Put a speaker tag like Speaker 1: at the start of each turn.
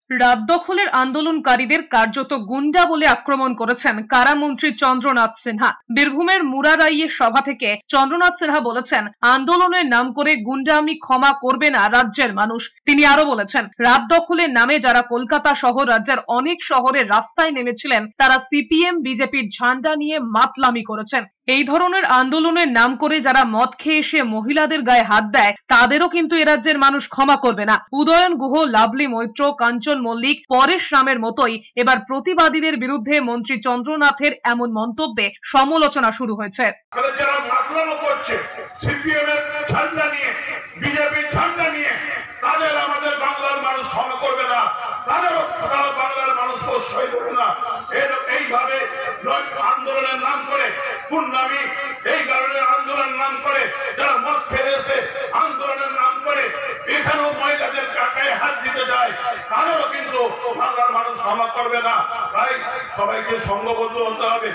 Speaker 1: রাত দখলের আন্দোলনকারীদের কার্যত গুন্ডা বলে আক্রমণ করেছেন কারামন্ত্রী চন্দ্রনাথ সিনহা। বীরভূমের মুরারাইয়ে সভা থেকে চন্দ্রনাথ সিনহা বলেছেন, আন্দোলনের নাম করে গুন্ডামি ক্ষমা করবে না রাজ্যের মানুষ। তিনি আরো বলেছেন, রাত দখলের নামে যারা কলকাতা সহ রাজ্যের অনেক শহরে রাস্তায় নেমেছিলেন তারা সিপিএম বিজেপির ঝান্ডা নিয়ে মাতলামি করেছেন। এই ধরনের আন্দোলনের নাম করে যারা মদ খেয়ে এসে মহিলাদের গায়ে হাত দেয় তাদেরও কিন্তু এ রাজ্যের মানুষ ক্ষমা করবে না। উদয়ন গুহ, লাভলি মৈত্র, কাঞ্চন মল্লিক, পরেশ রামের মতোই এবার প্রতিবাদীদের বিরুদ্ধে মন্ত্রী চন্দ্রনাথের এমন মন্তব্যে সমালোচনা শুরু হয়েছে।
Speaker 2: যারা মাতলামি করছে সিপিএম এর ঝান্ডা নিয়ে, বিজেপির ঝান্ডা নিয়ে, তাদের আমাদের বাংলার মানুষ ক্ষমা করবে না, তাদেরও বাংলার মানুষ প্রশ্রয় দেবে না। এইভাবে আন্দোলনের নাম করে গুন্ডামি, এই কারণে আন্দোলনের নাম করে যারা মদ খেয়ে এসে আন্দোলনের নাম করে এখানেও মহিলাদের গায়ে হাত দিতে যায়, তাদেরও কিন্তু বাংলার মানুষ ক্ষমা করবে না। তাই সবাইকে সংঘবদ্ধ হতে হবে।